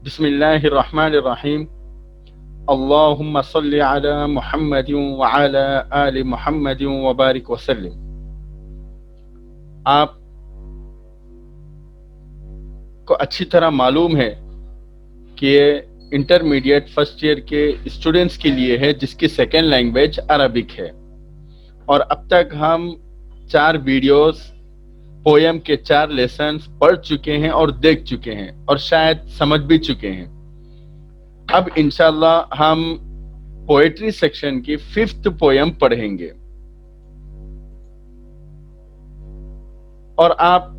بسم اللہ الرحمن الرحیم اللہم صلی علی محمد وعلی آل محمد وبارک وسلم۔ آپ کو اچھی طرح معلوم ہے کہ یہ انٹرمیڈیٹ فرسٹ ایئر کے اسٹوڈنٹس کے لیے ہے جس کی سیکنڈ لینگویج عربک ہے، اور اب تک ہم 4 ویڈیوز پویم کے 4 لیسنز پڑھ چکے ہیں اور دیکھ چکے ہیں اور شاید سمجھ بھی چکے ہیں۔ اب انشاءاللہ ہم پوئٹری سیکشن کی 5th پویم پڑھیں گے، اور آپ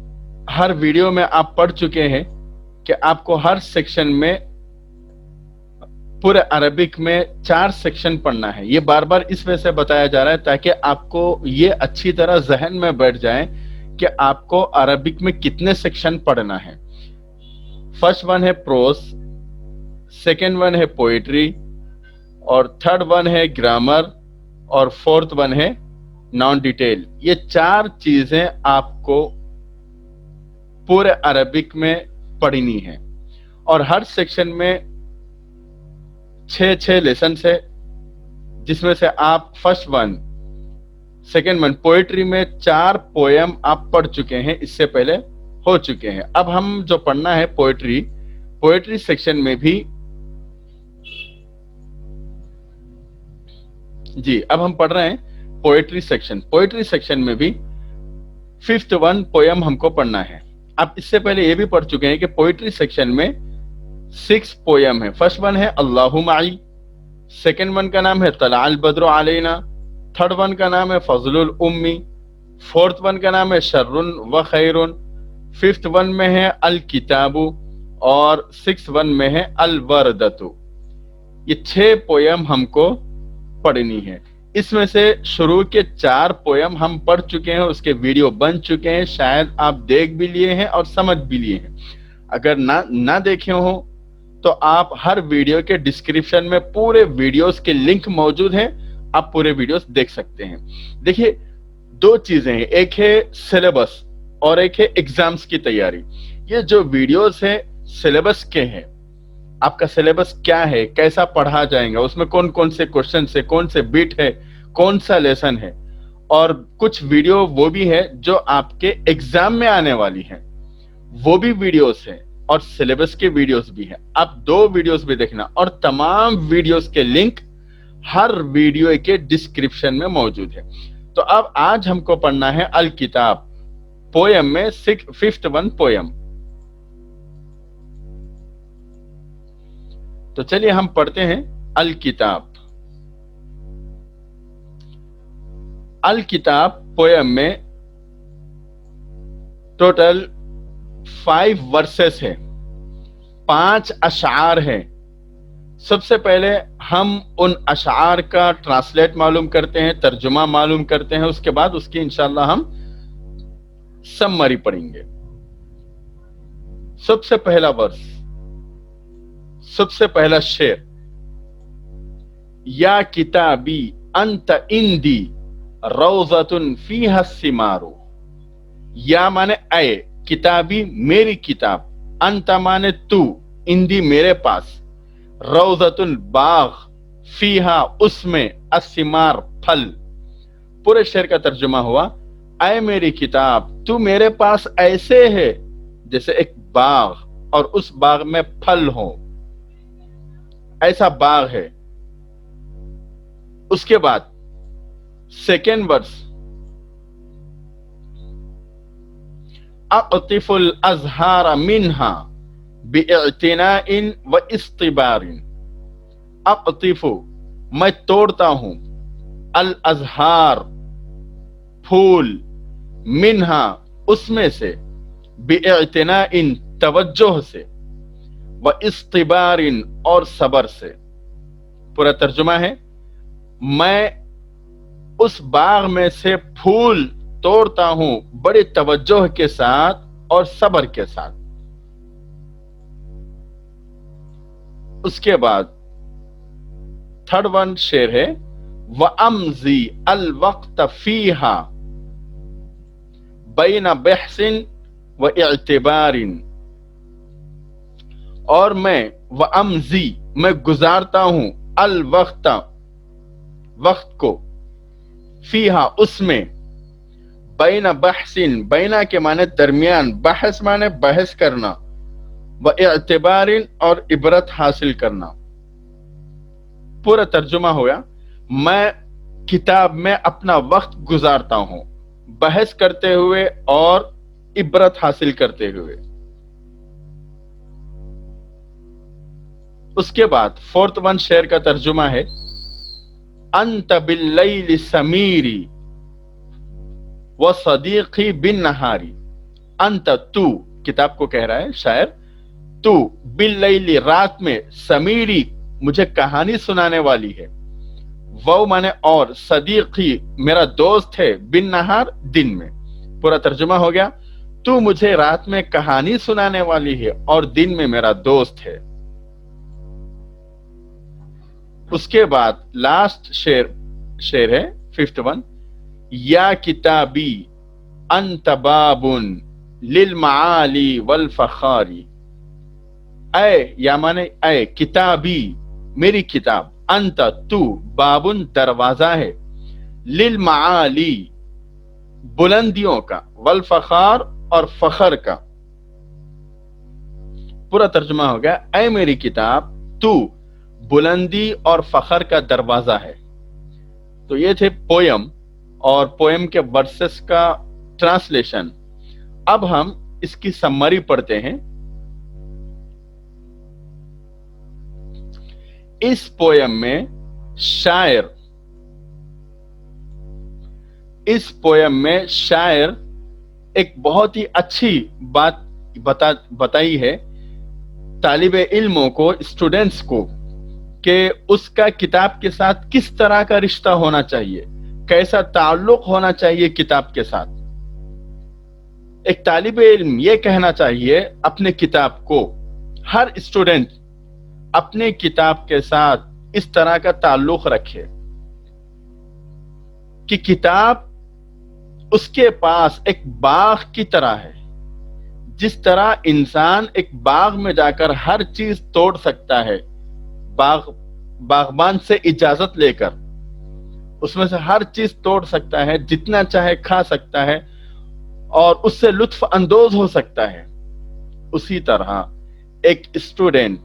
ہر ویڈیو میں آپ پڑھ چکے ہیں کہ آپ کو ہر سیکشن میں پورے عربک میں 4 سیکشن پڑھنا ہے۔ یہ بار بار اس وجہ سے بتایا جا رہا ہے تاکہ آپ کو یہ اچھی طرح ذہن میں بیٹھ جائے کہ آپ کو عربک میں کتنے سیکشن پڑھنا ہے۔ فرسٹ ون ہے پروز، سیکنڈ ون ہے پوئٹری، اور تھرڈ ون ہے گرامر، اور فورتھ ون ہے نان ڈیٹیل۔ یہ 4 چیزیں آپ کو پورے عربک میں پڑھنی ہے، اور ہر سیکشن میں 6 لیسنس ہے، جس میں سے آپ first one second one poetry میں 4 پویم آپ پڑھ چکے ہیں، اس سے پہلے ہو چکے ہیں۔ اب ہم جو پڑھنا ہے پوئٹری سیکشن میں بھی اب ہم پڑھ رہے ہیں پوئٹری سیکشن میں بھی 5th ون پویم ہم کو پڑھنا ہے۔ اب اس سے پہلے یہ بھی پڑھ چکے ہیں کہ پوئٹری سیکشن میں 6 پویم ہے۔ فرسٹ ون ہے اللہ معی، سیکنڈ ون کا نام ہے طلع البدر علینا، تھرڈ ون کا نام ہے فضل الامی، فورتھ ون کا نام ہے شر و خیر، 5th ون میں ہے الکتاب، اور 6th ون میں ہے الوردۃ۔ یہ 6 پویم ہم کو پڑھنی ہے۔ اس میں سے شروع کے 4 پویم ہم پڑھ چکے ہیں، اس کے ویڈیو بن چکے ہیں، شاید آپ دیکھ بھی لیے ہیں اور سمجھ بھی لیے ہیں۔ اگر نہ دیکھے ہوں تو آپ ہر ویڈیو کے ڈسکرپشن میں پورے ویڈیوز کے لنک موجود ہیں، آپ پورے ویڈیوز دیکھ سکتے ہیں۔ دیکھیے 2 چیزیں ہیں، ایک ہے سلیبس اور ایک ہے ایگزامز کی تیاری۔ یہ جو ویڈیوز ہیں سلیبس کے ہیں، آپ کا سلیبس کیا ہے، کیسا پڑھا جائے گا، اس میں کون کون سے کوشچن ہے، کون سے بٹ ہے، کون سا لیسن ہے، اور کچھ ویڈیو وہ بھی ہے جو آپ کے ایگزام میں آنے والی ہیں، وہ بھی ویڈیوز ہیں، اور سلیبس کے ویڈیوز بھی ہیں۔ آپ 2 ویڈیوز بھی دیکھنا، اور تمام ویڈیوز کے لنک ہر ویڈیو کے ڈسکرپشن میں موجود ہے۔ تو اب آج ہم کو پڑھنا ہے الکتاب پویم میں 5th ون پویم۔ تو چلیے ہم پڑھتے ہیں الکتاب۔ الکتاب پویم میں ٹوٹل 5 ورسز ہے، 5 اشعار ہیں۔ سب سے پہلے ہم ان اشعار کا ٹرانسلیٹ معلوم کرتے ہیں، ترجمہ معلوم کرتے ہیں، اس کے بعد اس کی انشاءاللہ ہم سمری پڑھیں گے۔ سب سے پہلا ورس، سب سے پہلا شعر، یا کتابی انت اندی روضۃ فیہا الثمار۔ یا مانے اے، کتابی میری کتاب، انت مانے تو، اندی میرے پاس، روضۃ باغ، فیہا اس میں، الثمار پھل۔ پورے شعر کا ترجمہ ہوا، اے میری کتاب تو میرے پاس ایسے ہے جیسے ایک باغ، اور اس باغ میں پھل ہوں، ایسا باغ ہے۔ اس کے بعد سیکنڈ ورس، اقطف الازہار منہا باعتناء و استبار۔ اقطف میں توڑتا ہوں، الازہار پھول، منہا اس میں سے، باعتناء توجہ سے، و استبار اور صبر سے۔ پورا ترجمہ ہے، میں اس باغ میں سے پھول توڑتا ہوں بڑی توجہ کے ساتھ اور صبر کے ساتھ۔ اس کے بعد تھرڈ ون شعر ہے، وَأَمْزِي الْوَقْتَ فِيهَا بَيْنَ بَحْثٍ وَإِعْتِبَارٍ۔ اور میں و امزی میں گزارتا ہوں الوقت وقت کو فیہا اس میں بین بحثن بینا کے معنی درمیان بحث معنی بحث کرنا و اعتبار اور عبرت حاصل کرنا. پورا ترجمہ ہوا میں کتاب میں اپنا وقت گزارتا ہوں بحث کرتے ہوئے اور عبرت حاصل کرتے ہوئے. اس کے بعد فورتھ ون شعر کا ترجمہ ہے انت باللیل سمیری و صدیقی بالنہاری. انت تو کتاب کو کہہ رہا ہے شاعر تو باللیل رات میں سمیری مجھے کہانی سنانے والی ہے وہ مانے اور صدیقی میرا دوست ہے بالنہار دن میں. پورا ترجمہ ہو گیا تو مجھے رات میں کہانی سنانے والی ہے اور دن میں میرا دوست ہے. اس کے بعد لاسٹ شعر ہے ففتھ ون یا کتابی انت باب للمعالی والفخاری. اے یا مانے اے کتابی میری کتاب انت تو بابن دروازہ ہے للمعالی بلندیوں کا والفخار اور فخر کا. پورا ترجمہ ہو گیا اے میری کتاب تو بلندی اور فخر کا دروازہ ہے. تو یہ تھے پویم اور پویم کے ورسز کا ٹرانسلیشن. اب ہم اس کی سمری پڑھتے ہیں. اس پویم میں شاعر ایک بہت ہی اچھی بات بتائی ہے طالب علموں کو اسٹوڈنٹس کو کہ اس کا کتاب کے ساتھ کس طرح کا رشتہ ہونا چاہیے کیسا تعلق ہونا چاہیے کتاب کے ساتھ. ایک طالب علم یہ کہنا چاہیے اپنے کتاب کو ہر اسٹوڈنٹ اپنے کتاب کے ساتھ اس طرح کا تعلق رکھے کہ کتاب اس کے پاس ایک باغ کی طرح ہے. جس طرح انسان ایک باغ میں جا کر ہر چیز توڑ سکتا ہے باغبان سے اجازت لے کر اس میں سے ہر چیز توڑ سکتا ہے جتنا چاہے کھا سکتا ہے اور اس سے لطف اندوز ہو سکتا ہے اسی طرح ایک اسٹوڈنٹ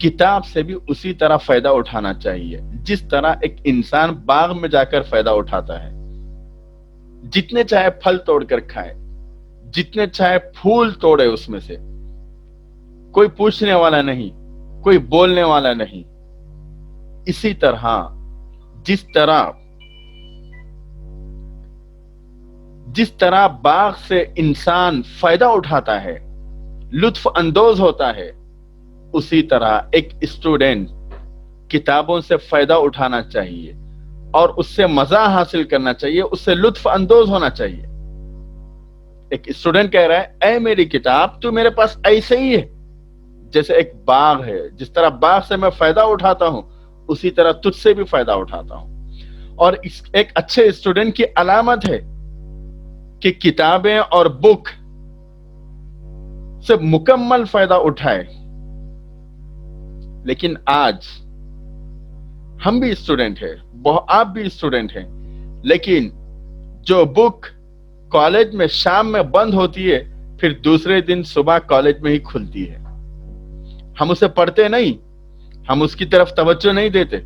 کتاب سے بھی اسی طرح فائدہ اٹھانا چاہیے جس طرح ایک انسان باغ میں جا کر فائدہ اٹھاتا ہے. جتنے چاہے پھل توڑ کر کھائے جتنے چاہے پھول توڑے اس میں سے کوئی پوچھنے والا نہیں کوئی بولنے والا نہیں. اسی طرح جس طرح باغ سے انسان فائدہ اٹھاتا ہے لطف اندوز ہوتا ہے اسی طرح ایک اسٹوڈنٹ کتابوں سے فائدہ اٹھانا چاہیے اور اس سے مزہ حاصل کرنا چاہیے اس سے لطف اندوز ہونا چاہیے. ایک اسٹوڈنٹ کہہ رہا ہے اے میری کتاب تو میرے پاس ایسے ہی ہے جیسے ایک باغ ہے جس طرح باغ سے میں فائدہ اٹھاتا ہوں اسی طرح تجھ سے بھی فائدہ اٹھاتا ہوں. اور ایک اچھے اسٹوڈنٹ کی علامت ہے کہ کتابیں اور بک سے مکمل فائدہ اٹھائے. لیکن آج ہم بھی اسٹوڈنٹ ہیں آپ بھی اسٹوڈنٹ ہیں لیکن جو بک کالج میں شام میں بند ہوتی ہے پھر دوسرے دن صبح کالج میں ہی کھلتی ہے ہم اسے پڑھتے نہیں ہم اس کی طرف توجہ نہیں دیتے.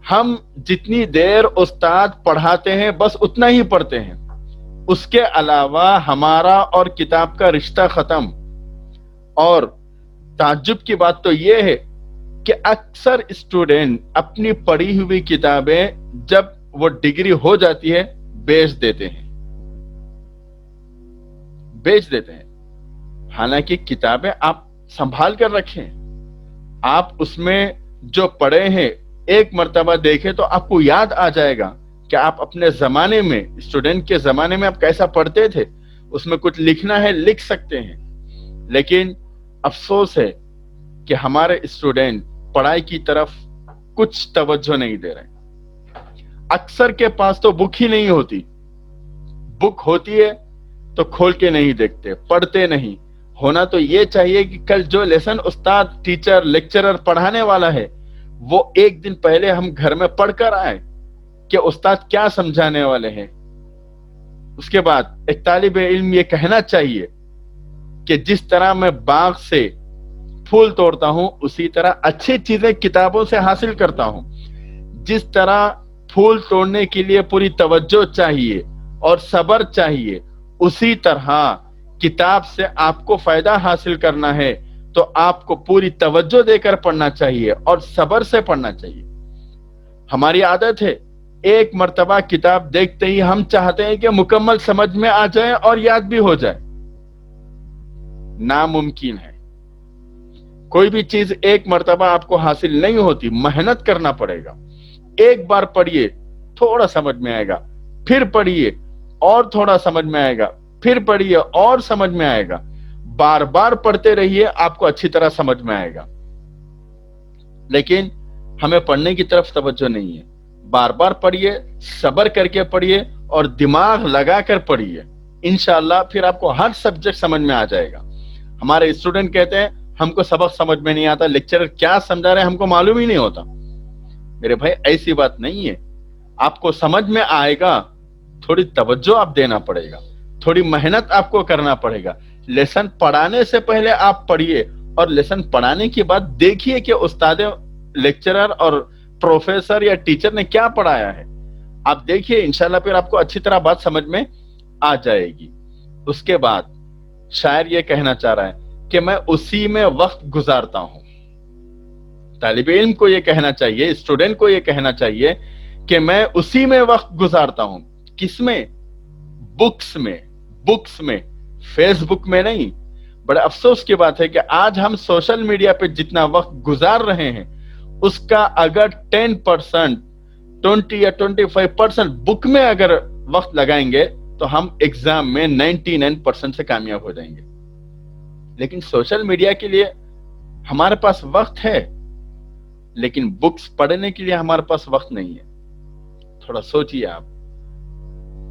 ہم جتنی دیر استاد پڑھاتے ہیں بس اتنا ہی پڑھتے ہیں اس کے علاوہ ہمارا اور کتاب کا رشتہ ختم. اور تعجب کی بات تو یہ ہے کہ اکثر اسٹوڈنٹ اپنی پڑھی ہوئی کتابیں جب وہ ڈگری ہو جاتی ہے بیچ دیتے ہیں. حالانکہ کتابیں آپ سنبھال کر رکھیں آپ اس میں جو پڑھے ہیں ایک مرتبہ دیکھیں تو آپ کو یاد آ جائے گا کہ آپ اپنے زمانے میں اسٹوڈنٹ کے زمانے میں آپ کیسا پڑھتے تھے. اس میں کچھ لکھنا ہے لکھ سکتے ہیں لیکن افسوس ہے کہ ہمارے اسٹوڈنٹ پڑھائی کی طرف کچھ توجہ نہیں دے رہے. اکثر کے پاس تو بک ہی نہیں ہوتی بک ہوتی ہے تو کھول کے نہیں دیکھتے پڑھتے نہیں ہونا تو یہ چاہیے کہ کل جو لیسن استاد ٹیچر لیکچرر پڑھانے والا ہے وہ ایک دن پہلے ہم گھر میں پڑھ کر آئے کہ استاد کیا سمجھانے والے ہیں. اس کے بعد ایک طالب علم یہ کہنا چاہیے کہ جس طرح میں باغ سے پھول توڑتا ہوں اسی طرح اچھی چیزیں کتابوں سے حاصل کرتا ہوں. جس طرح پھول توڑنے کے لیے پوری توجہ چاہیے اور صبر چاہیے، اسی طرح کتاب سے آپ کو فائدہ حاصل کرنا ہے تو آپ کو پوری توجہ دے کر پڑھنا چاہیے اور صبر سے پڑھنا چاہیے. ہماری عادت ہے ایک مرتبہ کتاب دیکھتے ہی ہم چاہتے ہیں کہ مکمل سمجھ میں آ جائے اور یاد بھی ہو جائے. ناممکن ہے. کوئی بھی چیز ایک مرتبہ آپ کو حاصل نہیں ہوتی، محنت کرنا پڑے گا. ایک بار پڑھیے تھوڑا سمجھ میں آئے گا، پھر پڑھیے اور تھوڑا سمجھ میں آئے گا، پھر پڑھیے اور سمجھ میں آئے گا. بار بار پڑھتے رہیے، آپ کو اچھی طرح سمجھ میں آئے گا. لیکن ہمیں پڑھنے کی طرف توجہ نہیں ہے. بار بار پڑھیے، صبر کر کے پڑھیے اور دماغ لگا کر پڑھیے. انشاءاللہ پھر آپ کو ہر سبجیکٹ سمجھ میں آ جائے گا. ہمارے اسٹوڈنٹ کہتے ہیں ہم کو سبق سمجھ میں نہیں آتا، لیکچرر کیا سمجھا رہے ہیں ہم کو معلوم ہی نہیں ہوتا. میرے بھائی ایسی بات نہیں ہے، آپ کو سمجھ میں آئے گا. تھوڑی توجہ آپ دینا پڑے گا، تھوڑی محنت آپ کو کرنا پڑے گا. لیسن پڑھانے سے پہلے آپ پڑھیے اور لیسن پڑھانے کے بعد دیکھیے کہ استاد لیکچرر اور پروفیسر یا ٹیچر نے کیا پڑھایا ہے. آپ دیکھیے انشاءاللہ پھر آپ کو اچھی طرح بات سمجھ میں آ جائے گی. اس کے بعد شاعر یہ کہنا چاہ رہا ہے کہ میں اسی میں وقت گزارتا ہوں. طالب علم کو یہ کہنا چاہیے، اسٹوڈنٹ کو یہ کہنا چاہیے کہ میں اسی میں وقت گزارتا ہوں. کس میں؟ بکس میں، فیس بک میں نہیں. بڑے افسوس کی بات ہے کہ آج ہم سوشل میڈیا پہ جتنا وقت گزار رہے ہیں اس کا اگر 10%، 20 یا 25% بک میں اگر وقت لگائیں گے تو ہم ایگزام میں 99% سے کامیاب ہو جائیں گے. لیکن سوشل میڈیا کے لیے ہمارے پاس وقت ہے لیکن بکس پڑھنے کے لیے ہمارے پاس وقت نہیں ہے. تھوڑا سوچئے آپ.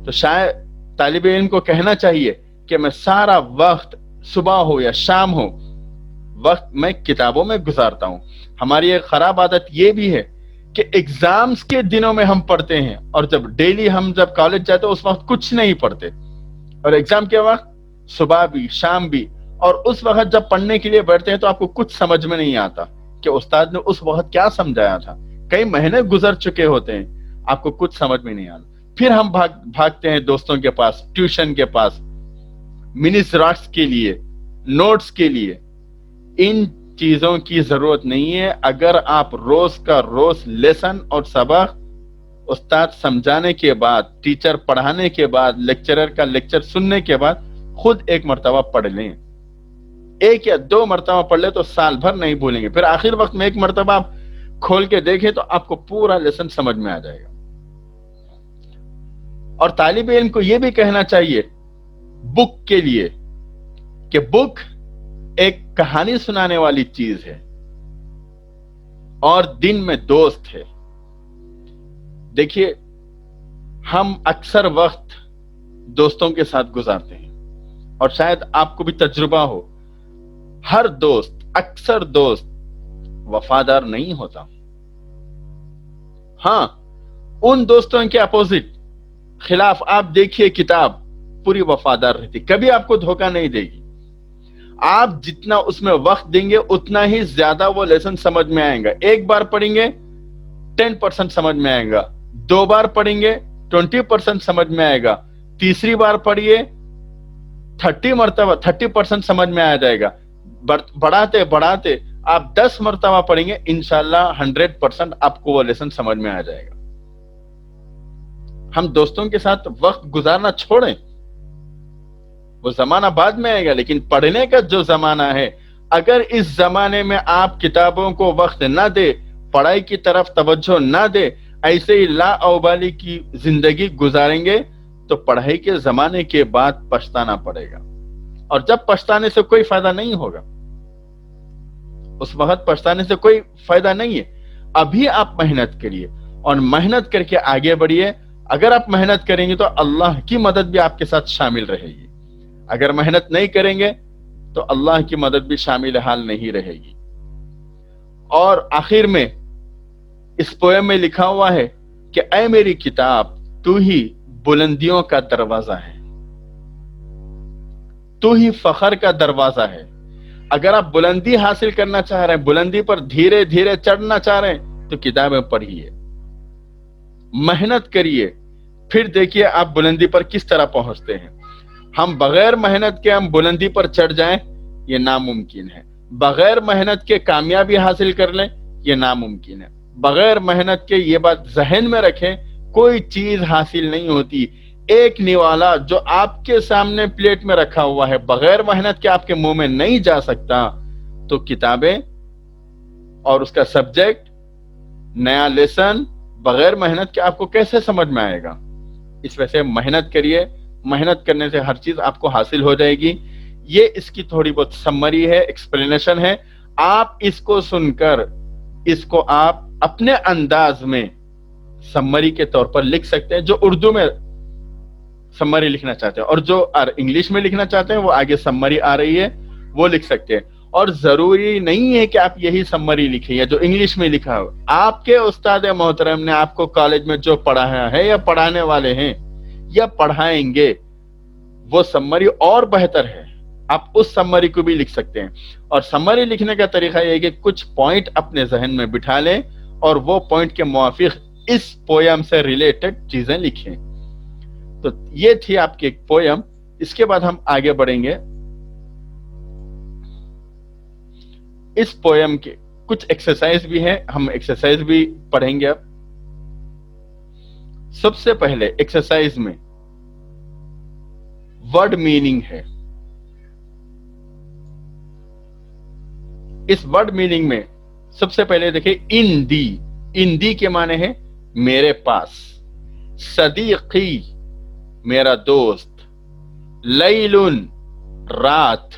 تو شاید طالب علم کو کہنا چاہیے کہ میں سارا وقت صبح ہو یا شام ہو وقت میں کتابوں میں گزارتا ہوں. ہماری ایک خراب عادت یہ بھی ہے کہ ایگزامز کے دنوں میں ہم پڑھتے ہیں اور جب ڈیلی ہم جب کالج جاتے ہیں اس وقت کچھ نہیں پڑھتے، اور ایگزام کے وقت صبح بھی شام بھی. اور اس وقت جب پڑھنے کے لیے بیٹھتے ہیں تو آپ کو کچھ سمجھ میں نہیں آتا کہ استاد نے اس وقت کیا سمجھایا تھا. کئی مہینے گزر چکے ہوتے ہیں، آپ کو کچھ سمجھ میں نہیں آتا. پھر ہم بھاگتے ہیں دوستوں کے پاس، ٹیوشن کے پاس، منی زراکس کے لیے، نوٹس کے لیے. ان چیزوں کی ضرورت نہیں ہے. اگر آپ روز کا روز لیسن اور سبق استاد سمجھانے کے بعد، ٹیچر پڑھانے کے بعد، لیکچرر کا لیکچر سننے کے بعد خود ایک مرتبہ پڑھ لیں، 1 یا 2 مرتبہ پڑھ لیں تو سال بھر نہیں بھولیں گے. پھر آخر وقت میں 1 مرتبہ آپ کھول کے دیکھیں تو آپ کو پورا لیسن سمجھ میں آ جائے گا. اور طالب علم کو یہ بھی کہنا چاہیے بک کے لیے کہ بک ایک کہانی سنانے والی چیز ہے اور دن میں دوست ہے. دیکھیے ہم اکثر وقت دوستوں کے ساتھ گزارتے ہیں اور شاید آپ کو بھی تجربہ ہو، ہر دوست، اکثر دوست وفادار نہیں ہوتا. ہاں، ان دوستوں کے اپوزٹ خلاف آپ دیکھیے کتاب پوری وفادار رہتی، کبھی آپ کو دھوکہ نہیں دے گی. آپ جتنا اس میں وقت دیں گے اتنا ہی زیادہ وہ لیسن سمجھ میں آئیں گا. 1 بار پڑھیں گے 10% سمجھ میں آئے گا، 2 بار پڑھیں گے 20% سمجھ میں آئے گا، تیسری بار پڑھیے 30% سمجھ میں آ جائے گا. بڑھاتے بڑھاتے آپ 10 مرتبہ پڑھیں گے، انشاءاللہ 100% آپ کو وہ لیسن سمجھ میں آ جائے گا. ہم دوستوں کے ساتھ وقت گزارنا چھوڑیں، وہ زمانہ بعد میں آئے گا، لیکن پڑھنے کا جو زمانہ ہے، اگر اس زمانے میں آپ کتابوں کو وقت نہ دے، پڑھائی کی طرف توجہ نہ دے، ایسے ہی لا اوبالی کی زندگی گزاریں گے تو پڑھائی کے زمانے کے بعد پچھتانا پڑے گا. اور جب پچھتانے سے کوئی فائدہ نہیں ہوگا، اس وقت پچھتانے سے کوئی فائدہ نہیں ہے. ابھی آپ محنت کریے اور محنت کر کے آگے بڑھیے. اگر آپ محنت کریں گے تو اللہ کی مدد بھی آپ کے ساتھ شامل رہے گی. اگر محنت نہیں کریں گے تو अल्लाह की मदद भी शामिल हाल नहीं रहेगी। और आखिर में इस पोयम में लिखा हुआ है कि ऐ मेरी किताब, तू ही बुलंदियों का दरवाजा है, तू ही फखर का दरवाजा है। अगर आप बुलंदी हासिल करना चाह रहे हैं, बुलंदी पर धीरे धीरे चढ़ना चाह रहे हैं, तो किताबें पढ़िए, मेहनत करिए, फिर देखिए आप बुलंदी पर किस तरह पहुंचते हैं। हम बगैर मेहनत के हम बुलंदी पर चढ़ जाएं, ये नामुमकिन है। बगैर मेहनत के कामयाबी हासिल कर लें, ये नामुमकिन है। बगैर मेहनत के ये बात जहन में रखें, कोई चीज हासिल नहीं होती। एक निवाला जो आपके सामने प्लेट में रखा हुआ है, बगैर मेहनत के आपके मुंह में नहीं जा सकता, तो किताबें और उसका सब्जेक्ट, नया लेसन बगैर मेहनत के आपको कैसे समझ में आएगा। इस वजह से मेहनत करिए, मेहनत करने से हर चीज आपको हासिल हो जाएगी। ये इसकी थोड़ी बहुत समरी है, एक्सप्लेनेशन है। आप इसको सुनकर इसको आप अपने अंदाज में समरी के तौर पर लिख सकते हैं, जो उर्दू में समरी लिखना चाहते हैं, और जो इंग्लिश में लिखना चाहते हैं वो आगे समरी आ रही है, वो लिख सकते हैं। और जरूरी नहीं है कि आप यही समरी लिखें या जो इंग्लिश में लिखा हो। आपके उस्ताद मोहतरम ने आपको कॉलेज में जो पढ़ाया है या पढ़ाने वाले हैं या पढ़ाएंगे, वो समरी और बेहतर है, आप उस समरी को भी लिख सकते हैं। और समरी लिखने का तरीका यह है कि कुछ पॉइंट अपने जहन में बिठा लें और वो पॉइंट के मुआफिक इस पोयम से रिलेटेड चीजें लिखें। तो ये थी आपकी एक पोयम। इसके बाद हम आगे बढ़ेंगे। इस पोयम के कुछ एक्सरसाइज भी हैं, हम एक्सरसाइज भी पढ़ेंगे। अब सबसे पहले एक्सरसाइज में वर्ड मीनिंग है। इस वर्ड मीनिंग में सबसे पहले देखिए इंदी। इंदी के माने हैं मेरे पास। सदीकी मेरा दोस्त। लैलुन रात।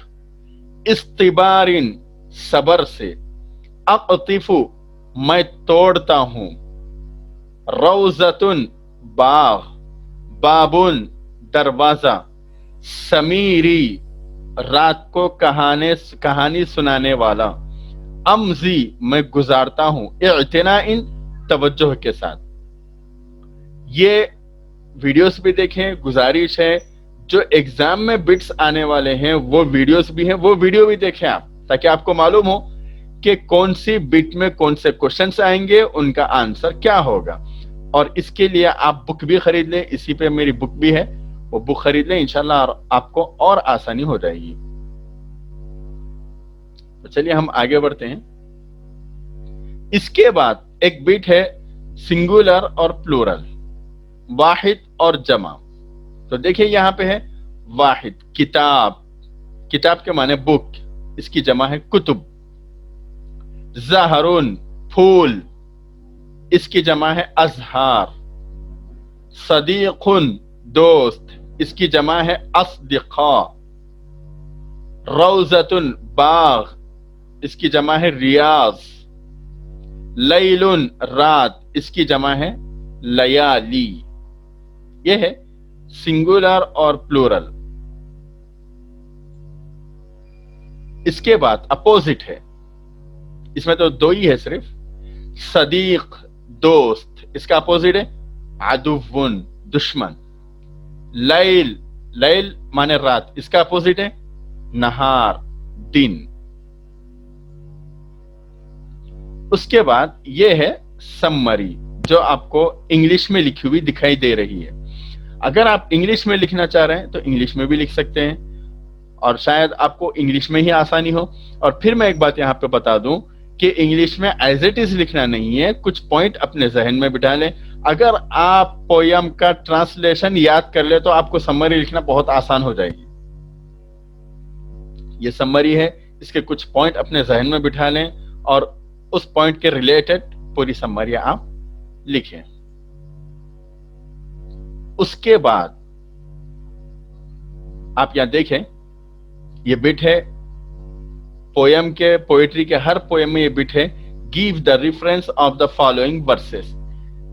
इस्तिबारिन सबर से। अक़तिफु मैं तोड़ता हूं। रौज़तुन बाग। बाबुन दरवाजा। समीरी रात को कहानी सुनाने वाला। अमजी मैं गुजारता हूं। इत्नाइन तवज्जो के साथ। ये वीडियोस भी देखें, गुजारिश है जो एग्जाम में बिट्स आने वाले हैं वो वीडियोस भी हैं, वो वीडियो भी देखें आप, ताकि आपको मालूम हो कि कौन सी बिट में कौन से क्वेश्चंस आएंगे, उनका आंसर क्या होगा। और इसके लिए आप बुक भी खरीद लें, इसी पे मेरी बुक भी है, वो बुक खरीद लें, इंशाल्लाह आपको और आसानी हो जाएगी। तो चलिए हम आगे बढ़ते हैं। इसके बाद एक बिट है सिंगुलर और प्लूरल, वाहिद और जमा। तो देखिए यहां पे है वाहिद किताब। किताब के माने बुक, इसकी जमा है कुतुब। ज़हरुन फूल, इसकी जमा है अज़हार। सदीकुन दोस्त, इसकी जमा है अस्दिक़ा। रौज़तुन बाग, इसकी जमा है रियाज। लैलुन रात, इसकी जमा है लयाली। यह है सिंगुलर और प्लूरल। इसके बाद अपोजिट है, इसमें तो दो ही है सिर्फ। सदीक दोस्त, इसका अपोजिट है अदुव्वुन दुश्मन। लैल, लैल माने रात, इसका अपोजिट है नहार दिन। उसके बाद यह है समरी, जो आपको इंग्लिश में लिखी हुई दिखाई दे रही है। अगर आप इंग्लिश में लिखना चाह रहे हैं तो इंग्लिश में भी लिख सकते हैं, और शायद आपको इंग्लिश में ही आसानी हो। और फिर मैं एक बात यहां पे बता दूं कि इंग्लिश में एज इट इज लिखना नहीं है, कुछ पॉइंट अपने जहन में बिठा लें। अगर आप पोयम का ट्रांसलेशन याद कर ले तो आपको समरी लिखना बहुत आसान हो जाएगी। ये समरी है, इसके कुछ पॉइंट अपने जहन में बिठा लें और उस पॉइंट के रिलेटेड पूरी समरी आप लिखें। उसके बाद आप यहां देखें, ये बिट है पोयम के, पोएट्री के हर पोयम में ये बिट है। Give the reference of the following versus.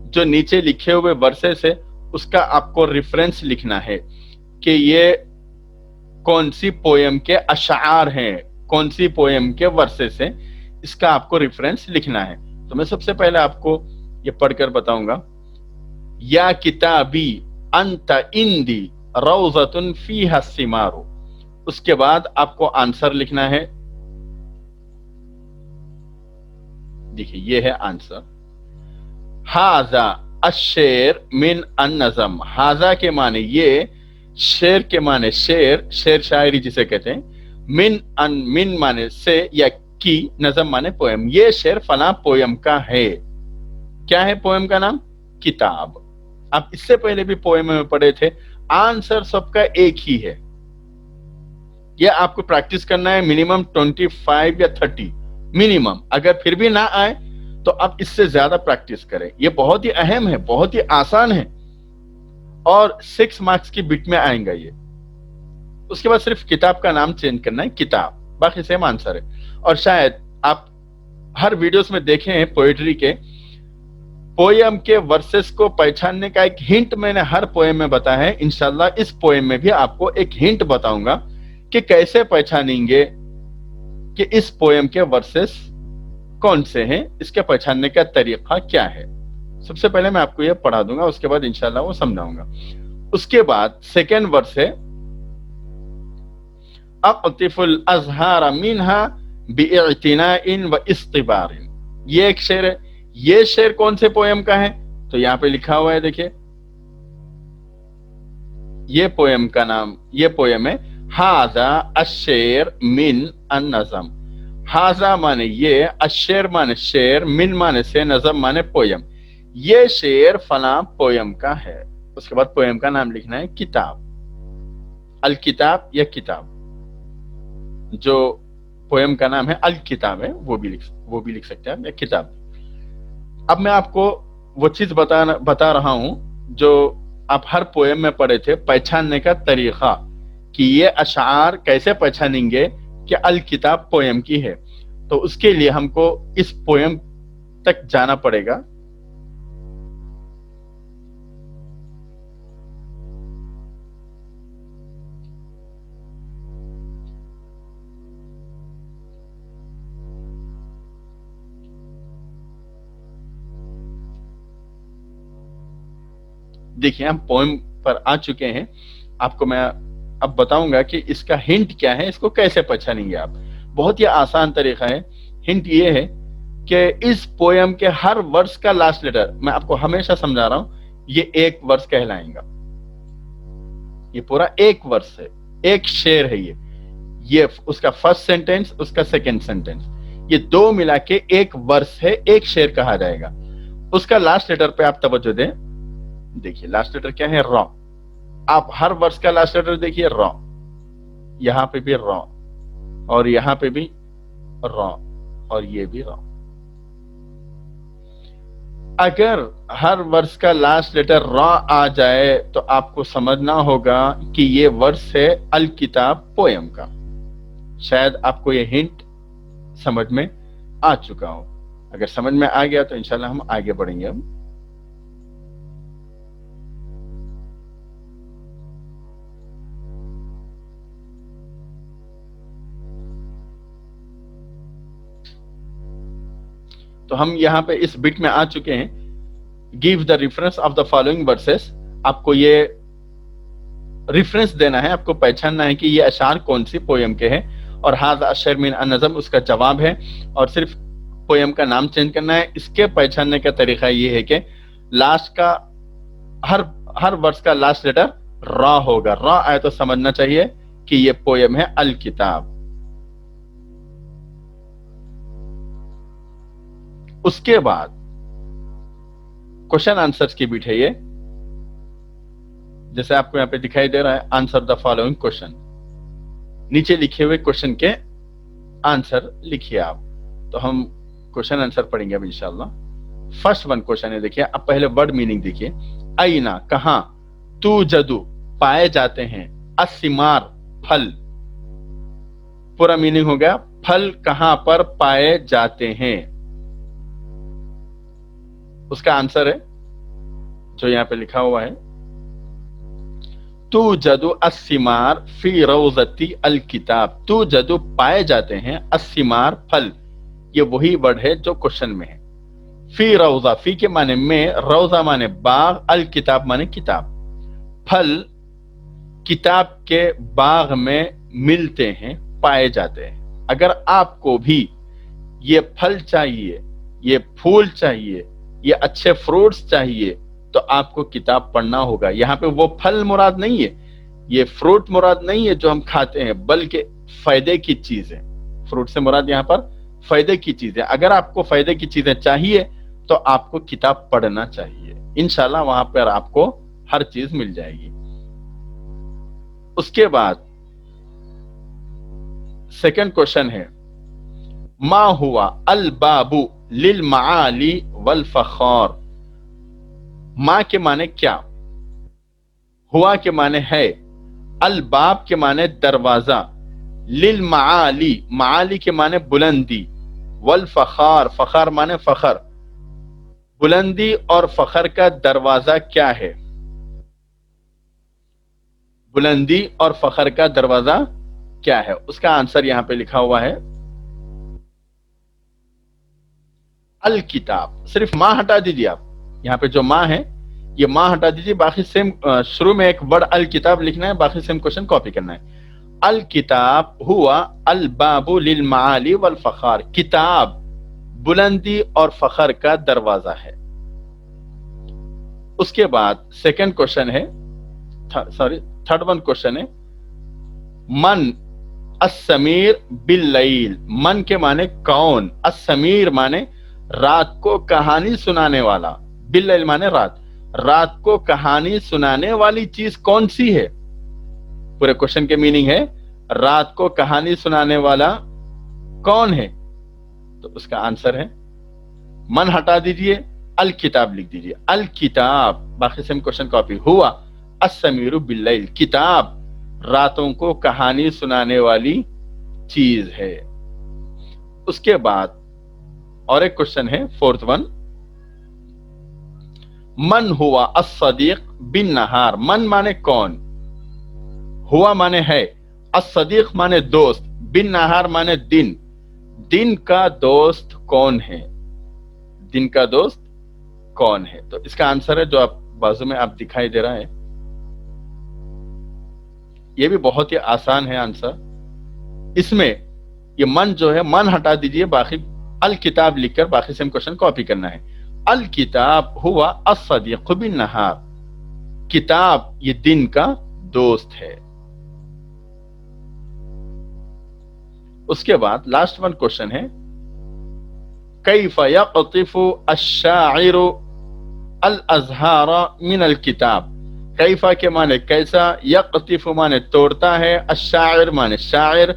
जो नीचे लिखे हुए वर्सेस है उसका आपको रेफरेंस लिखना है कि ये कौन सी पोयम के अशार हैं, कौन सी पोयम के वर्सेस हैं, इसका आपको रेफरेंस लिखना है। तो मैं सबसे पहले आपको ये पढ़कर बताऊंगा। या किताबी अंत इंदी रौज़तुन फीहा सिमारू, उसके बाद आपको आंसर लिखना है। देखिए ये है आंसर। हाजा अशेर मिन अन-नज़म, हाजा के माने ये, शेर के माने शेर, शेर शायरी जिसे कहते हैं, मिन माने से या की, नज़म माने पोयम, ये शेर फला पोयम का है। क्या है पोयम का नाम? किताब। आप इससे पहले भी पोयम में पढ़े थे, आंसर सबका एक ही है। यह आपको प्रैक्टिस करना है मिनिमम 25 या 30 मिनिमम। अगर फिर भी ना आए तो आप इससे ज्यादा प्रैक्टिस करें। यह बहुत ही अहम है, बहुत ही आसान है और 6 मार्क्स की बिट में आएगा ये। उसके बाद सिर्फ किताब का नाम चेंज करना है, किताब, बाकी सेम आंसर है। और शायद आप हर वीडियोस में देखे हैं पोएट्री के, पोयम के वर्सेस को पहचानने का एक हिंट मैंने हर पोयम में बताया है। इंशाल्लाह इस पोयम में भी आपको एक हिंट बताऊंगा कि कैसे पहचानेंगे कि इस पोयम के वर्सेस कौन से हैं, इसके पहचानने का तरीका क्या है। सबसे पहले मैं आपको ये पढ़ा दूंगा, उसके बाद इंशाल्लाह वो समझाऊंगा। उसके बाद सेकेंड वर्स है, अक़तिफुल अज़हार मिन्हा बिइतिनाइन व इस्तिबारिन। ये एक शेर है। ये शेर कौन से पोयम का है? तो यहां पे लिखा हुआ है, देखिए ये पोयम का नाम, ये पोयम है हाजा अशेर मिन अन-नज़म। हाजा माने ये, अशेर माने शेर, मिन माने से, नज़म माने पोयम। ये शेर फला पोयम का है। उसके बाद पोयम का नाम लिखना है किताब, अल किताब या किताब। जो पोयम का नाम है अल किताब है वो भी लिख सकते हैं, या किताब। अब मैं आपको वो चीज बता रहा हूं जो आप हर पोयम में पढ़े थे, पहचानने का तरीका कि ये अशार कैसे पहचानेंगे कि अल किताब पोयम की है। तो उसके लिए हमको इस पोयम तक जाना पड़ेगा। देखिए हम पोएम पर आ चुके हैं। आपको मैं अब बताऊंगा कि इसका हिंट क्या है, इसको कैसे पहचानेंगे आप। बहुत ही आसान तरीका है। हिंट ये है कि इस पोएम के हर वर्स का लास्ट लेटर, मैं आपको हमेशा समझा रहा हूं, ये एक वर्स कहलाएगा। ये पूरा एक वर्स है, एक शेर है ये उसका फर्स्ट सेंटेंस, उसका सेकंड सेंटेंस, ये दो मिला के एक वर्स है, एक शेर कहा जाएगा। उसका लास्ट लेटर पे आप तवज्जो दें। देखिए लास्ट लेटर क्या है? रॉ। आप हर वर्स का लास्ट लेटर देखिए, रॉ। यहां पे भी रॉ, और यहां पे भी रॉ, और ये भी रॉ। अगर हर वर्स का लास्ट लेटर रॉ आ जाए तो आपको समझना होगा कि ये वर्स है अल किताब पोयम का। शायद आपको ये हिंट समझ में आ चुका हो। अगर समझ में आ गया तो इंशाल्लाह हम आगे बढ़ेंगे। अब तो हम यहां पे इस बिट में आ चुके हैं। Give the reference of the following versus. आपको ये रेफरेंस देना है, आपको पहचानना है कि ये अशार कौन सी पोयम के हैं। और हाज़ा अशर मिन अन-नज़म उसका जवाब है, और सिर्फ पोयम का नाम चेंज करना है। इसके पहचानने का तरीका ये है कि लास्ट का हर वर्स का लास्ट लेटर रॉ होगा। रॉ आए तो समझना चाहिए कि ये पोयम है अल किताब। उसके बाद क्वेश्चन आंसर्स की बिट है ये, जैसे आपको यहां पे दिखाई दे रहा है, आंसर द फॉलोइंग क्वेश्चन। नीचे लिखे हुए क्वेश्चन के आंसर लिखिए आप। तो हम क्वेश्चन आंसर पढ़ेंगे अब इंशाल्लाह। फर्स्ट वन क्वेश्चन है, देखिए अब पहले वर्ड मीनिंग देखिए। आईना कहां, तू जदू पाए जाते हैं, असिमार फल। पूरा मीनिंग हो गया, फल कहां पर पाए जाते हैं। उसका आंसर है जो यहां पे लिखा हुआ है, तूजदु अस्सिमार फी रौज़ती अल किताब, तूजदु पाए जाते हैं, अस्सिमार फल, ये वही वर्ड है जो क्वेश्चन में है। फी रौज़ा, फी के माने में, रौज़ा माने बाग, अल किताब माने किताब। फल किताब के बाग में मिलते हैं, पाए जाते हैं। अगर आपको भी ये फल चाहिए, ये फूल चाहिए, ये अच्छे फ्रूट्स चाहिए, तो आपको किताब पढ़ना होगा। यहाँ पे वो फल मुराद नहीं है, ये फ्रूट मुराद नहीं है जो हम खाते हैं, बल्कि फायदे की चीज है। फ्रूट से मुराद यहाँ पर फायदे की चीज है। अगर आपको फायदे की चीजें चाहिए तो आपको किताब पढ़ना चाहिए, इंशाल्लाह वहां पर आपको हर चीज मिल जाएगी। उसके बाद सेकंड क्वेश्चन है, मा हुआ अल बाबू लिल माली वल फखर। मा के माने क्या, हुआ के माने है, अल बाब के माने दरवाजा, लिल माली, माली के माने बुलंदी, वल फखर, फखर माने फखर, बुलंदी और फखर का दरवाजा क्या है? बुलंदी और फखर का दरवाजा क्या है? उसका आंसर यहां पे लिखा हुआ है अल किताब। सिर्फ मां हटा दीजिए आप, यहाँ पे जो मां है ये मां हटा दीजिए, बाकी सेम शुरू में एक वर्ड अल किताब लिखना है, बाकी सेम क्वेश्चन कॉपी करना है। अल किताब हुआ अल बाबू लिल माली वल फखर, किताब बुलंदी और फखर का दरवाजा है। उसके बाद सेकंड क्वेश्चन है, थर्ड वन क्वेश्चन है, मन अस्समीर बिल्लैल। मन के माने कौन, अस्समीर माने रात को कहानी सुनाने वाला, बिल्लैल माने रात, रात को कहानी सुनाने वाली चीज कौन सी है? पूरे क्वेश्चन के मीनिंग है रात को कहानी सुनाने वाला कौन है? तो उसका आंसर है, मन हटा दीजिए, अल किताब लिख दीजिए, अल किताब, बाकी सेम क्वेश्चन कॉपी। हुआ अस्समीरु बिल्लैल, किताब रातों को कहानी सुनाने वाली चीज है। उसके बाद और एक क्वेश्चन है, फोर्थ वन, मन हुआ अस्सदीक बिन नहार। मन माने कौन, हुआ माने है, अस्सदीक माने दोस्त, बिन नहार माने दिन, दिन का दोस्त कौन है? दिन का दोस्त कौन है? तो इसका आंसर है जो आप बाजू में आप दिखाई दे रहा है, ये भी बहुत ही आसान है आंसर। इसमें ये मन जो है, मन हटा दीजिए, बाकी अल किताब लिखकर बाकी सेम क्वेश्चन कॉपी करना है। अल किताब हुआ अस्सदीक़ बिन नहार, किताब ये दिन का दोस्त है। उसके बाद लास्ट वन क्वेश्चन है, कैफ़ यक़तिफ़ु अश्शाइरु अल अज़हारा मिन अल किताब। कैफ़ा के माने कैसा, यक़तिफ़ु माने तोड़ता है, अश्शाइर माने शायर,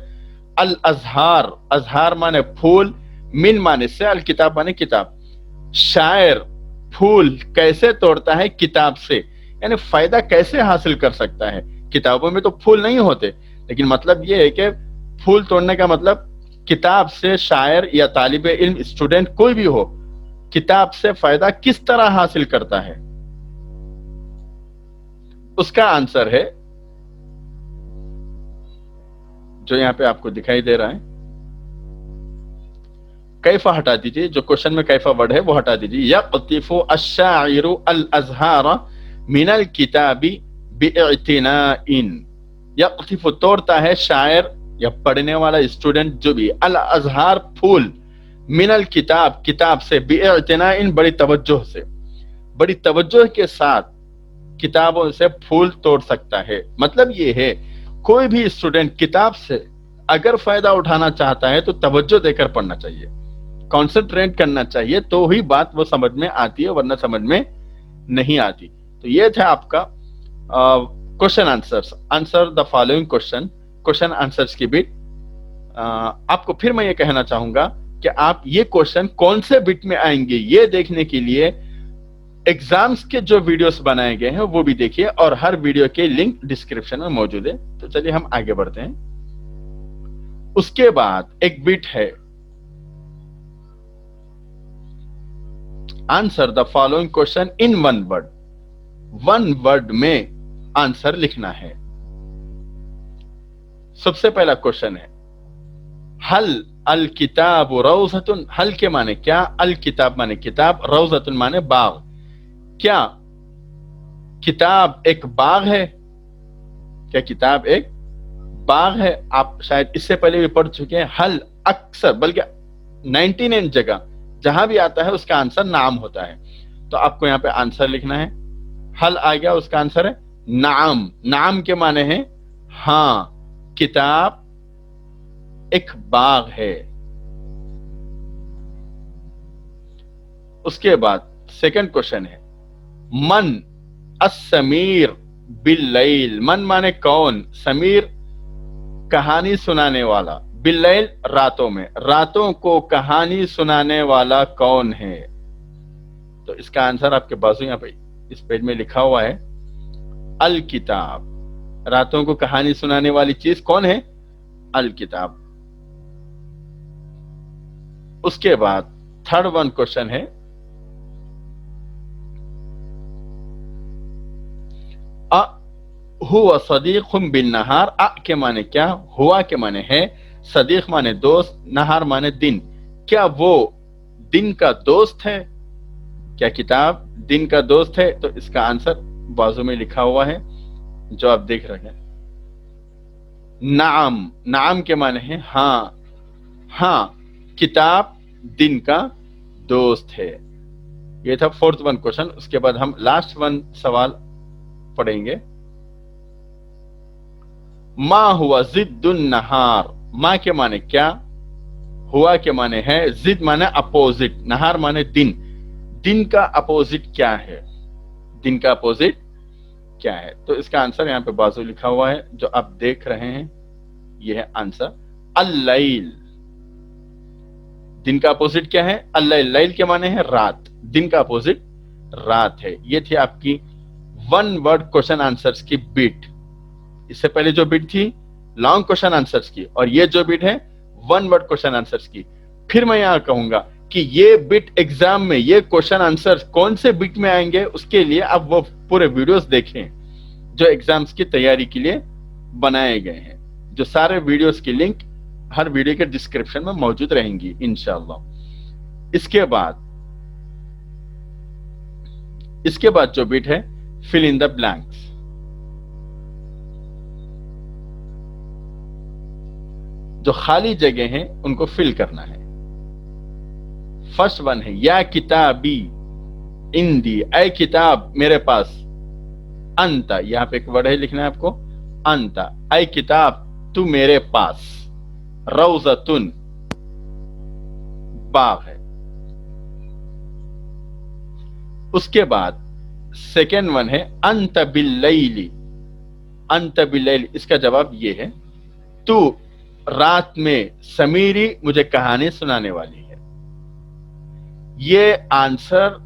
अल अज़हार, अज़हार माने फूल, मिन माने से, अल किताब माने किताब। शायर फूल कैसे तोड़ता है? किताब से, यानी फायदा कैसे हासिल कर सकता है? किताबों में तो फूल नहीं होते, लेकिन मतलब यह है कि फूल तोड़ने का मतलब किताब से शायर या तालिब इल्म, स्टूडेंट कोई भी हो, किताब से फायदा किस तरह हासिल करता है? उसका आंसर है जो यहां पे आपको दिखाई दे रहा है, कैफा हटा दीजिए, जो क्वेश्चन में कैफा वर्ड है वो हटा दीजिए। यक़तिफ़ु अश्शाइरु अल अज़हारा मिनल किताबी बिइतिनाइन। यक़तिफ़ु तोड़ता है, शायर या पढ़ने वाला स्टूडेंट जो भी, अल अज़हार फूल, मिनल किताब किताब से, बिइतिनाइन बड़ी तवज्जो से, बड़ी तवज्जो के साथ किताबों से फूल तोड़ सकता है। मतलब ये है कोई भी स्टूडेंट किताब से अगर फायदा उठाना चाहता है तो तवज्जो देकर पढ़ना चाहिए, कॉन्सेंट्रेट करना चाहिए, तो ही बात वो समझ में आती है, वरना समझ में नहीं आती। तो ये था आपका question answers, answer the following question, question answers की बिट। आपको फिर मैं ये कहना चाहूंगा कि आप ये क्वेश्चन कौन से बिट में आएंगे ये देखने के लिए एग्जाम्स के जो वीडियोस बनाए गए हैं वो भी देखिए, और हर वीडियो के लिंक डिस्क्रिप्शन में मौजूद है। तो चलिए हम आगे बढ़ते हैं। उसके बाद एक बिट है, answer the following question in one word. One word में आंसर लिखना है। सबसे पहला क्वेश्चन है हल अल किताब रौज़तुन। हल के माने क्या, अल किताब माने किताब, रौज़तुन माने बाग। क्या किताब एक बाग है? क्या किताब एक बाग है? आप शायद इससे पहले भी पढ़ चुके हैं। हल अक्सर बल्कि 99 जगह जहां भी आता है उसका आंसर नाम होता है। तो आपको यहां पे आंसर लिखना है। हल आ गया, उसका आंसर है नाम। नाम के माने हैं हाँ, किताब एक बाग है। उसके बाद सेकंड क्वेश्चन है मन अस्समीर बिल्लैल। मन माने कौन, समीर कहानी सुनाने वाला, बिल्लैल रातों में, रातों को कहानी सुनाने वाला कौन है? तो इसका आंसर आपके बाजू यहां पे इस पेज में लिखा हुआ है अल किताब। रातों को कहानी सुनाने वाली चीज कौन है? अल किताब। उसके बाद थर्ड वन क्वेश्चन है अ हुआ सदीकुम बिन नहार। अ के माने क्या, हुआ के माने है, सदीक माने दोस्त, नहार माने दिन। क्या वो दिन का दोस्त है? क्या किताब दिन का दोस्त है? तो इसका आंसर बाजू में लिखा हुआ है जो आप देख रहे हैं नाम। नाम के माने है हाँ, हाँ किताब दिन का दोस्त है। ये था फोर्थ वन क्वेश्चन। उसके बाद हम लास्ट वन सवाल पढ़ेंगे। मा हुआ जिद्दुन नहार। मा के माने क्या, हुआ के माने है, जिद माने अपोजिट, नहार माने दिन। दिन का अपोजिट क्या है? दिन का अपोजिट क्या है? तो इसका आंसर यहां पे बाजू लिखा हुआ है जो आप देख रहे हैं। यह है आंसर अल-लैल। दिन का अपोजिट क्या है? अल-लैल। लैल के माने है रात, दिन का अपोजिट रात है। ये थी आपकी वन वर्ड क्वेश्चन आंसर्स की बिट। इससे पहले जो बिट थी लॉन्ग क्वेश्चन आंसर्स की, और ये जो बिट है वन वर्ड क्वेश्चन आंसर्स की। फिर मैं यहां कहूंगा कि ये बिट एग्जाम में, ये क्वेश्चन आंसर्स कौन से बिट में आएंगे, उसके लिए आप वो पूरे वीडियोस देखें जो एग्जाम्स की तैयारी के लिए बनाए गए हैं। जो सारे वीडियोस की लिंक हर वीडियो के डिस्क्रिप्शन में मौजूद रहेंगी इंशाअल्लाह। इसके बाद जो बिट है फिल इन द ब्लैंक्स। जो खाली जगह हैं उनको फिल करना है। फर्स्ट वन है या किताबी इंदी, ऐ किताब मेरे पास, अंता, यहां पे एक वर्ड है लिखना है आपको अंता, ऐ किताब तू मेरे पास, रौज़तुन बाग है। उसके बाद सेकेंड वन है अंत बिल्लैली। अंत बिल्लैली, इसका जवाब ये है तू रात में समीरी मुझे कहानी सुनाने वाली है। ये आंसर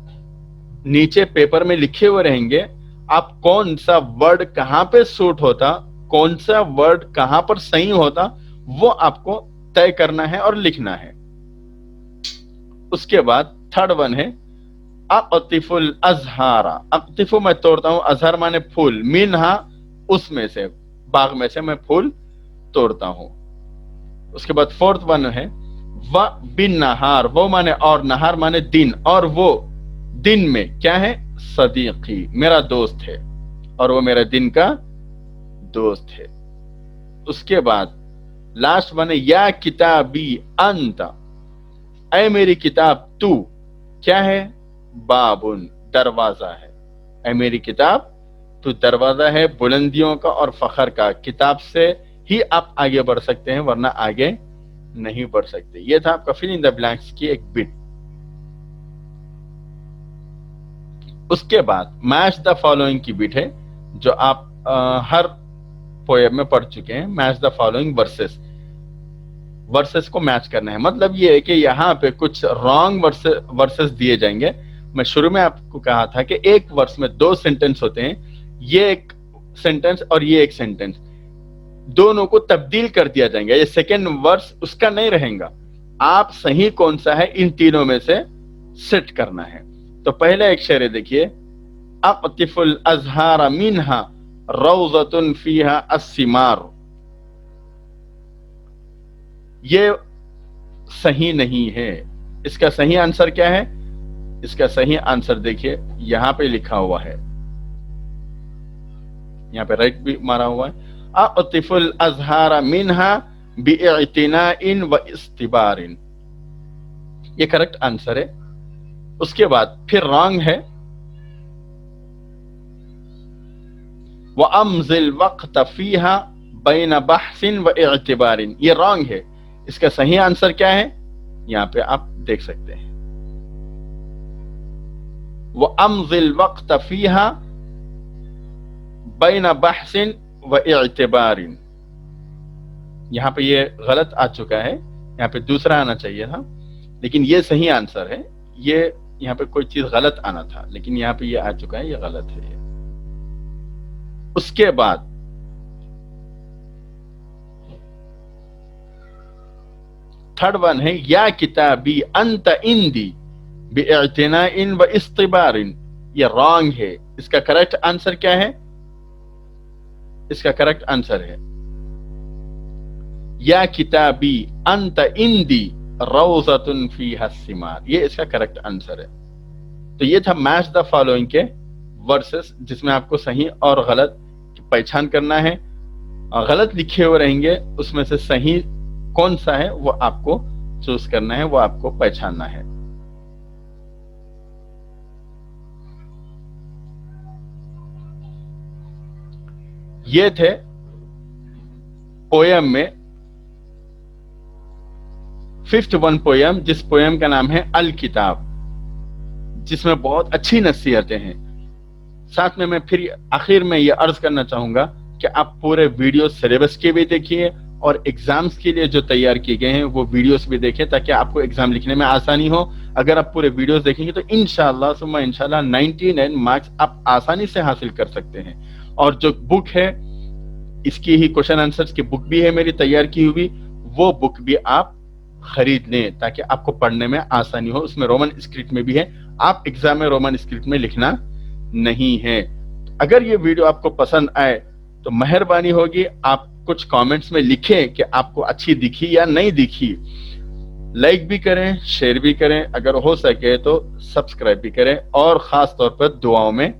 नीचे पेपर में लिखे हुए रहेंगे। आप कौन सा वर्ड कहां पे सूट होता, कौन सा वर्ड कहां पर सही होता, वो आपको तय करना है और लिखना है। उसके बाद थर्ड वन है अक़तिफुल अज़हारा। अक़तिफु मैं तोड़ता हूं, अज़हर माने फूल, मिनहा उसमें से, बाग में से मैं फूल तोड़ता हूं। उसके बाद फोर्थ वन है व बिन नहार, वो माने और, नहार माने दिन, और वो दिन में क्या है? सदीकी मेरा दोस्त है, और वो मेरा दिन का दोस्त है। उसके बाद लास्ट वन है या किताबी अंता, ऐ मेरी किताब तू क्या है? बाबुन दरवाजा है। ऐ मेरी किताब तू दरवाजा है बुलंदियों का और फखर का। किताब से ही आप आगे बढ़ सकते हैं, वरना आगे नहीं बढ़ सकते। यह था आपका फिल इन द ब्लैंक्स की एक बिट। उसके बाद मैच द फॉलोइंग की बिट है जो आप हर पोएम में पढ़ चुके हैं। Match the following versus, versus को मैच करना है। मतलब ये है कि यहाँ पे कुछ रॉन्ग वर्सेस दिए जाएंगे। मैं शुरू में आपको कहा था कि एक वर्स में दो सेंटेंस होते हैं, ये एक सेंटेंस और ये एक सेंटेंस, दोनों को तब्दील कर दिया जाएगा। ये सेकेंड वर्स उसका नहीं रहेगा। आप सही कौन सा है इन तीनों में से सेट करना है। तो पहले एक शेर देखिए अक़तिफुल अज़हारा मिनहा, रौज़तुन फीहा अस्सिमार, ये सही नहीं है। इसका सही आंसर क्या है? इसका सही आंसर देखिए यहां पे लिखा हुआ है, यहां पे राइट भी मारा हुआ है, अतिफुल अजहारा मिनहा बिइतिनाइन व इस्तिबारिन, ये करेक्ट आंसर है। उसके बाद फिर रॉन्ग है, व अमजिल वक्त फीहा बैन बहसिन व इतिबारिन, ये रॉन्ग है। इसका सही आंसर क्या है? यहां पे आप देख सकते हैं, व अमजिल वक्त फीहा बैन बहसिन व इतिबारिन, यहां पे ये गलत आ चुका है, यहां पे दूसरा आना चाहिए था, लेकिन ये सही आंसर है। ये यहां पे कोई चीज गलत आना था, लेकिन यहां पे ये आ चुका है, ये गलत है ये। उसके बाद थर्ड वन है, या किताबी अंत इंदी बिइतिनाइन व इस्तिबारिन, ये रॉन्ग है। इसका करेक्ट आंसर क्या है? इसका करेक्ट आंसर है, या किताबी अंत इंदी रौज़तुन फीहा अस्सिमार, ये इसका करेक्ट आंसर है। तो ये था मैच द फॉलोइंग के वर्सेस, जिसमें आपको सही और गलत की पहचान करना है। गलत लिखे हुए रहेंगे, उसमें से सही कौन सा है वो आपको चूज करना है, वो आपको पहचानना है। ये थे पोयम में फिफ्थ वन पोयम, जिस पोयम का नाम है अल किताब, जिसमें बहुत अच्छी नसीहतें हैं। साथ में मैं फिर आखिर में ये अर्ज करना चाहूंगा कि आप पूरे वीडियो सिलेबस के भी देखिए और एग्जाम्स के लिए जो तैयार किए गए हैं वो वीडियोस भी देखें, ताकि आपको एग्जाम लिखने में आसानी हो। अगर आप पूरे वीडियोस देखेंगे तो इंशाअल्लाह सुम्मा इंशाअल्लाह 99 मार्क्स आप आसानी से हासिल कर सकते हैं। और जो बुक है, इसकी ही क्वेश्चन आंसर्स की बुक भी है मेरी तैयार की हुई, वो बुक भी आप खरीद लें ताकि आपको पढ़ने में आसानी हो। उसमें रोमन स्क्रिप्ट में भी है, आप एग्जाम में रोमन स्क्रिप्ट में लिखना नहीं है। अगर ये वीडियो आपको पसंद आए तो मेहरबानी होगी आप कुछ कमेंट्स में लिखें कि आपको अच्छी दिखी या नहीं दिखी। लाइक भी करें, शेयर भी करें, अगर हो सके तो सब्सक्राइब भी करें, और खास तौर पर दुआओं में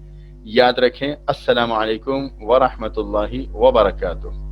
याद रखें। अस्सलामु अलैकुम व रहमतुल्लाहि व बरकातुहू।